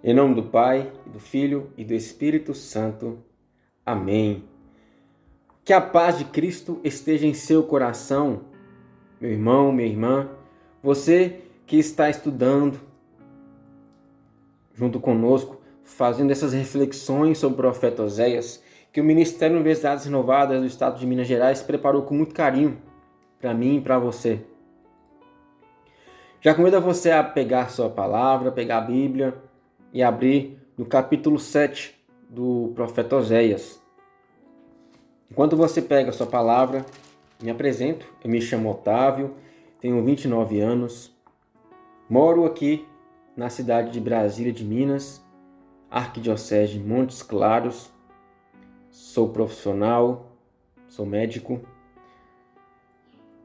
Em nome do Pai, do Filho e do Espírito Santo. Amém. Que a paz de Cristo esteja em seu coração, meu irmão, minha irmã, você que está estudando junto conosco, fazendo essas reflexões sobre o profeta Oséias, que o Ministério de Universidades Renovadas do Estado de Minas Gerais preparou com muito carinho para mim e para você. Já convido você a pegar sua palavra, pegar a Bíblia e abrir no capítulo 7 do profeta Oséias. Enquanto você pega a sua palavra, me apresento. Eu me chamo Otávio, tenho 29 anos, moro aqui na cidade de Brasília de Minas, Arquidiocese de Montes Claros, sou profissional, sou médico,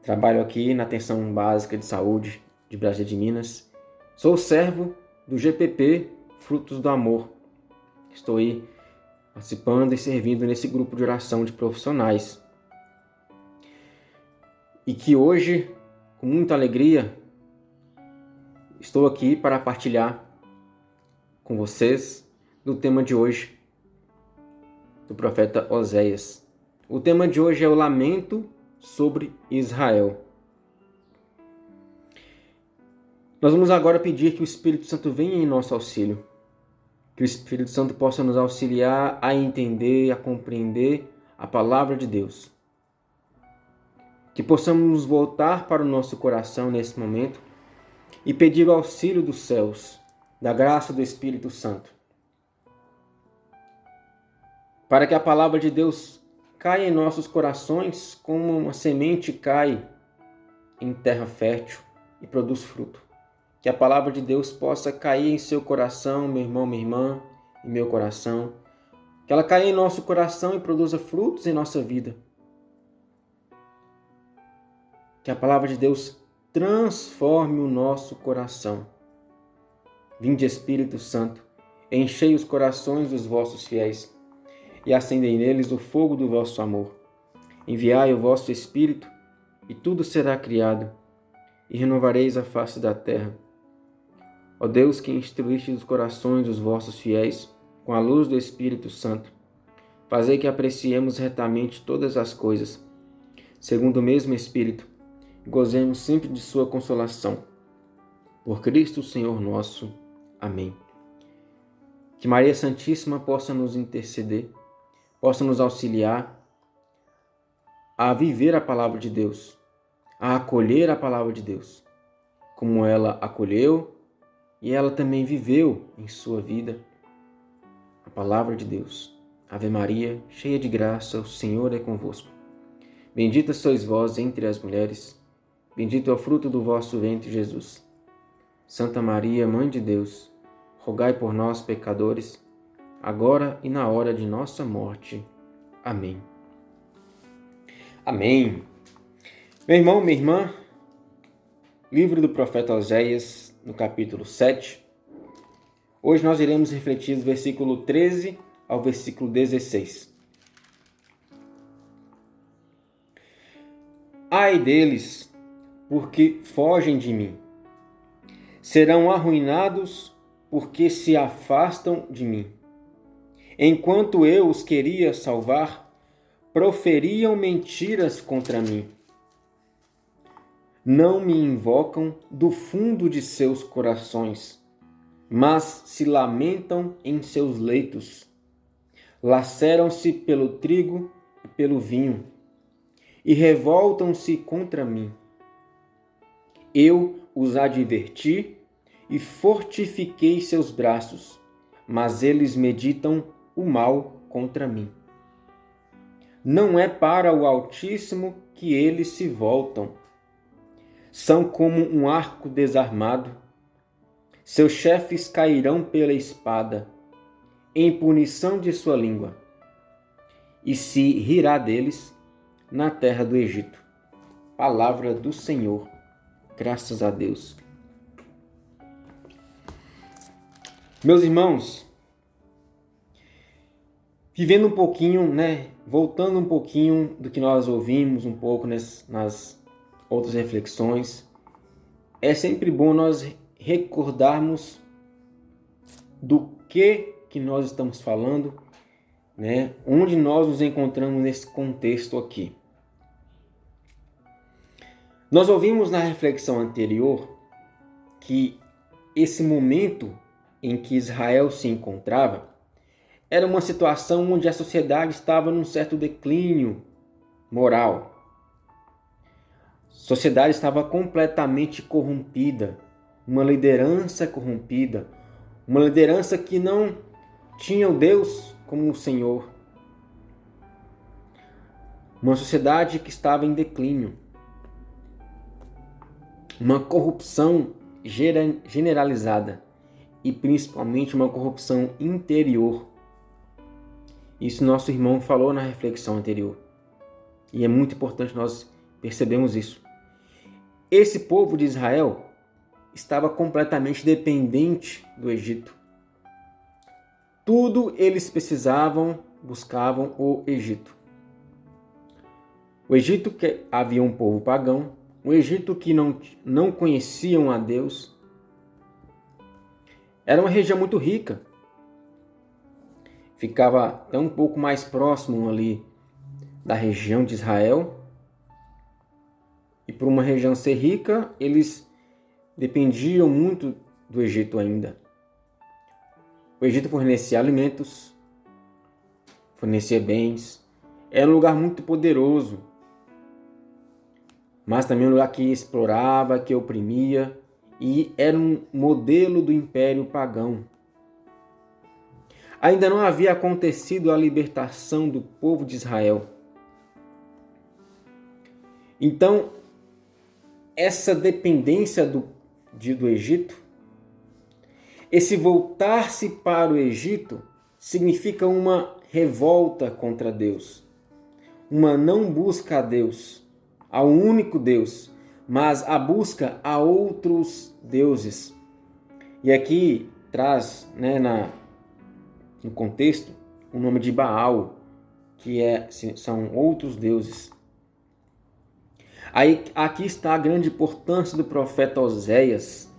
trabalho aqui na Atenção Básica de Saúde de Brasília de Minas, sou servo do GPP Frutos do Amor. Estou aí participando e servindo nesse grupo de oração de profissionais. E que hoje, com muita alegria, estou aqui para partilhar com vocês do tema de hoje, do profeta Oséias. O tema de hoje é o lamento sobre Israel. Nós vamos agora pedir que o Espírito Santo venha em nosso auxílio. Que o Espírito Santo possa nos auxiliar a entender, a compreender a palavra de Deus. Que possamos nos voltar para o nosso coração nesse momento e pedir o auxílio dos céus, da graça do Espírito Santo. Para que a palavra de Deus caia em nossos corações como uma semente cai em terra fértil e produz fruto. Que a palavra de Deus possa cair em seu coração, meu irmão, minha irmã, em meu coração. Que ela caia em nosso coração e produza frutos em nossa vida. Que a palavra de Deus transforme o nosso coração. Vinde, Espírito Santo, enchei os corações dos vossos fiéis e acendei neles o fogo do vosso amor. Enviai o vosso Espírito e tudo será criado e renovareis a face da terra. Ó Deus, que instruíste os corações dos vossos fiéis com a luz do Espírito Santo, fazei que apreciemos retamente todas as coisas, segundo o mesmo Espírito, e gozemos sempre de sua consolação. Por Cristo Senhor nosso. Amém. Que Maria Santíssima possa nos interceder, possa nos auxiliar a viver a palavra de Deus, a acolher a palavra de Deus, como ela acolheu e ela também viveu em sua vida a palavra de Deus. Ave Maria, cheia de graça, o Senhor é convosco. Bendita sois vós entre as mulheres, bendito é o fruto do vosso ventre, Jesus. Santa Maria, Mãe de Deus, rogai por nós, pecadores, agora e na hora de nossa morte. Amém. Amém. Meu irmão, minha irmã, livro do profeta Oséias, no capítulo 7. Hoje nós iremos refletir do versículo 13 ao versículo 16. Ai deles, porque fogem de mim. Serão arruinados, porque se afastam de mim. Enquanto eu os queria salvar, proferiam mentiras contra mim. Não me invocam do fundo de seus corações, mas se lamentam em seus leitos. Laceram-se pelo trigo e pelo vinho, e revoltam-se contra mim. Eu os adverti e fortifiquei seus braços, mas eles meditam o mal contra mim. Não é para o Altíssimo que eles se voltam. São como um arco desarmado. Seus chefes cairão pela espada, em punição de sua língua, e se rirá deles na terra do Egito. Palavra do Senhor. Graças a Deus. Meus irmãos, vivendo um pouquinho, voltando um pouquinho do que nós ouvimos um pouco nas outras reflexões, é sempre bom nós recordarmos do que nós estamos falando, né? Onde nós nos encontramos nesse contexto aqui. Nós ouvimos na reflexão anterior que esse momento em que Israel se encontrava era uma situação onde a sociedade estava num certo declínio moral. A sociedade estava completamente corrompida, uma liderança corrompida, uma liderança que não tinha o Deus como o Senhor. Uma sociedade que estava em declínio. Uma corrupção generalizada e principalmente uma corrupção interior. Isso nosso irmão falou na reflexão anterior. E é muito importante nós percebermos isso. Esse povo de Israel estava completamente dependente do Egito. Tudo eles precisavam, buscavam o Egito. O Egito que havia um povo pagão, o Egito que não conheciam a Deus. Era uma região muito rica. Ficava até um pouco mais próximo ali da região de Israel. E por uma região ser rica, eles dependiam muito do Egito ainda. O Egito fornecia alimentos, fornecia bens. Era um lugar muito poderoso, mas também um lugar que explorava, que oprimia, e era um modelo do império pagão. Ainda não havia acontecido a libertação do povo de Israel. Então, essa dependência do Egito, esse voltar-se para o Egito, significa uma revolta contra Deus, uma não busca a Deus, ao único Deus, mas a busca a outros deuses. E aqui traz, no contexto, o nome de Baal, que são outros deuses. Aqui está a grande importância do profeta Oséias.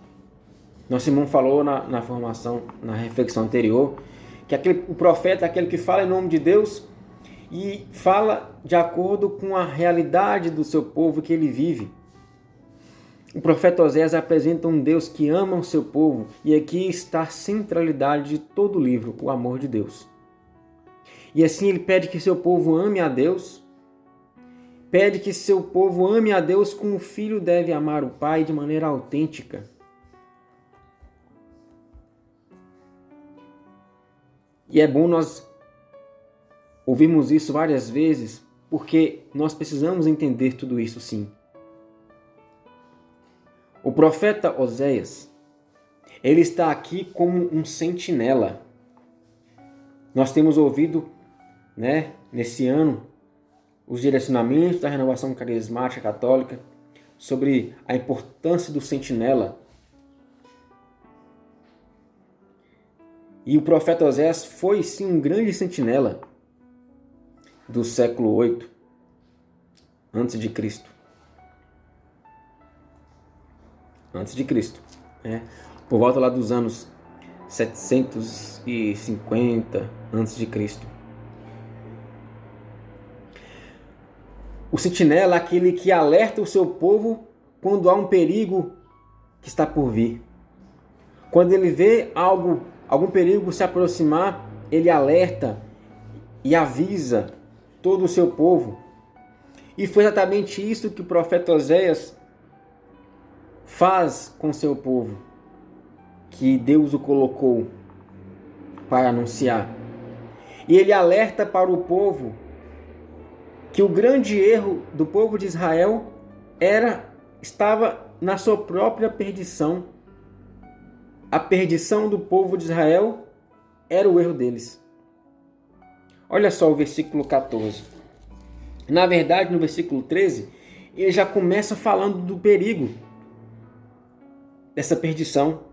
Nosso irmão falou na formação, na reflexão anterior, que o profeta é aquele que fala em nome de Deus e fala de acordo com a realidade do seu povo que ele vive. O profeta Oséias apresenta um Deus que ama o seu povo, e aqui está a centralidade de todo o livro, o amor de Deus. E assim ele pede que seu povo ame a Deus, pede que seu povo ame a Deus como o filho deve amar o pai de maneira autêntica. E é bom nós ouvirmos isso várias vezes, porque nós precisamos entender tudo isso sim. O profeta Oséias, ele está aqui como um sentinela. Nós temos ouvido, nesse ano, os direcionamentos da renovação carismática católica sobre a importância do sentinela. E o profeta Oséias foi sim um grande sentinela do século 8 antes de Cristo. Por volta lá dos anos 750 a.C. O sentinela é aquele que alerta o seu povo quando há um perigo que está por vir. Quando ele vê algum perigo se aproximar, ele alerta e avisa todo o seu povo. E foi exatamente isso que o profeta Oséias faz com seu povo, que Deus o colocou para anunciar. E ele alerta para o povo que o grande erro do povo de Israel estava na sua própria perdição. A perdição do povo de Israel era o erro deles. Olha só o versículo 14. Na verdade, no versículo 13, ele já começa falando do perigo dessa perdição.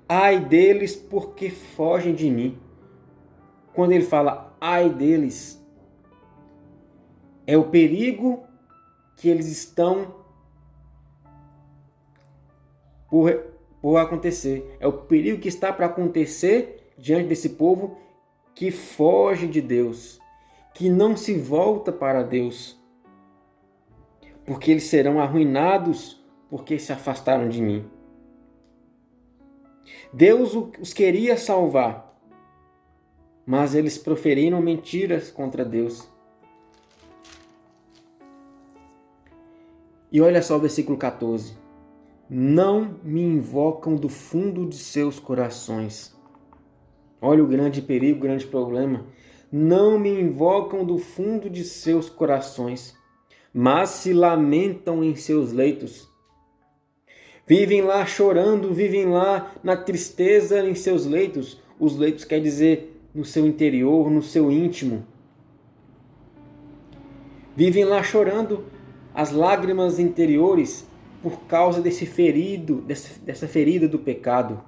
Ai deles, porque fogem de mim. Quando ele fala ai deles, é o perigo que eles estão por acontecer. É o perigo que está para acontecer diante desse povo que foge de Deus, que não se volta para Deus, porque eles serão arruinados porque se afastaram de mim. Deus os queria salvar, mas eles proferiram mentiras contra Deus. E olha só o versículo 14. Não me invocam do fundo de seus corações. Olha o grande perigo, o grande problema. Não me invocam do fundo de seus corações, mas se lamentam em seus leitos. Vivem lá chorando, vivem lá na tristeza em seus leitos. Os leitos quer dizer no seu interior, no seu íntimo. Vivem lá chorando as lágrimas interiores por causa dessa ferida do pecado.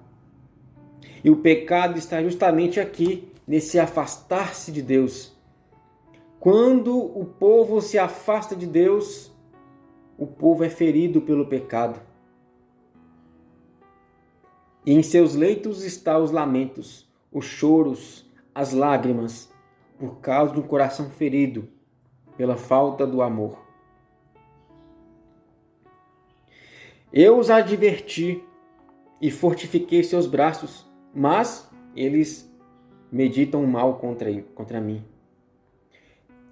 E o pecado está justamente aqui, nesse afastar-se de Deus. Quando o povo se afasta de Deus, o povo é ferido pelo pecado. E em seus leitos estão os lamentos, os choros, as lágrimas, por causa de um coração ferido pela falta do amor. Eu os adverti e fortifiquei seus braços, mas eles meditam mal contra mim.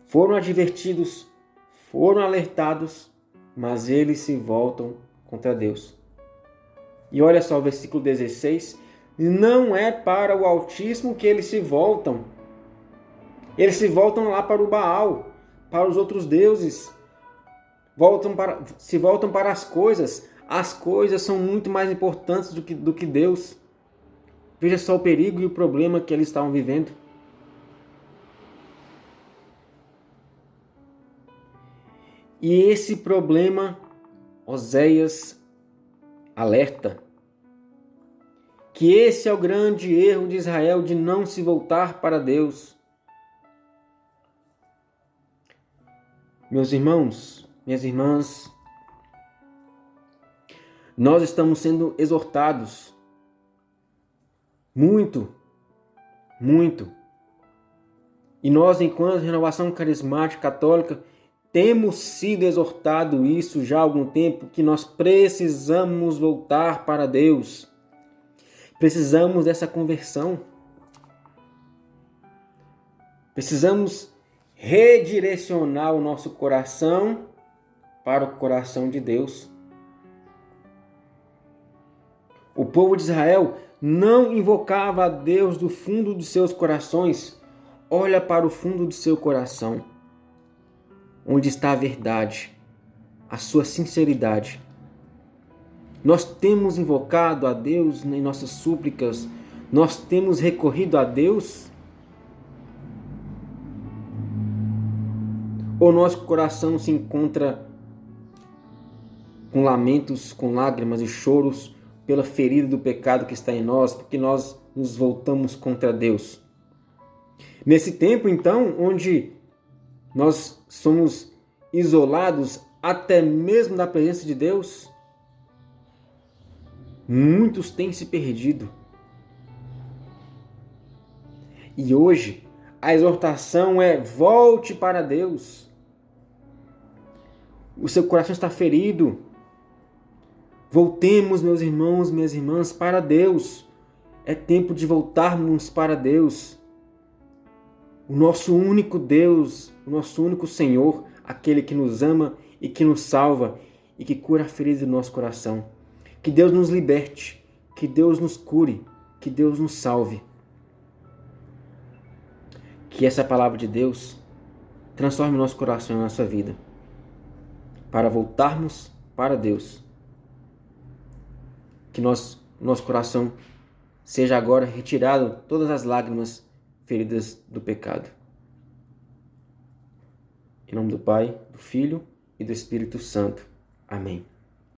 Foram advertidos, foram alertados, mas eles se voltam contra Deus. E olha só o versículo 16. Não é para o Altíssimo que eles se voltam. Eles se voltam lá para o Baal, para os outros deuses. Se voltam para as coisas. As coisas são muito mais importantes do que Deus. Veja só o perigo e o problema que eles estavam vivendo. E esse problema, Oséias alerta que esse é o grande erro de Israel, de não se voltar para Deus. Meus irmãos, minhas irmãs, nós estamos sendo exortados muito. E nós, enquanto Renovação Carismática Católica, temos sido exortado isso já há algum tempo, que nós precisamos voltar para Deus. Precisamos dessa conversão. Precisamos redirecionar o nosso coração para o coração de Deus. O povo de Israel não invocava a Deus do fundo dos seus corações. Olha para o fundo do seu coração, onde está a verdade, a sua sinceridade. Nós temos invocado a Deus em nossas súplicas, nós temos recorrido a Deus? Ou nosso coração se encontra com lamentos, com lágrimas e choros pela ferida do pecado que está em nós, porque nós nos voltamos contra Deus? Nesse tempo, então, onde nós somos isolados até mesmo da presença de Deus, muitos têm se perdido. E hoje a exortação é: volte para Deus. O seu coração está ferido. Voltemos, meus irmãos, minhas irmãs, para Deus. É tempo de voltarmos para Deus. O nosso único Deus, o nosso único Senhor, aquele que nos ama e que nos salva e que cura a ferida do nosso coração. Que Deus nos liberte, que Deus nos cure, que Deus nos salve. Que essa palavra de Deus transforme o nosso coração e a nossa vida, para voltarmos para Deus. Que nosso coração seja agora retirado todas as lágrimas feridas do pecado. Em nome do Pai, do Filho e do Espírito Santo. Amém.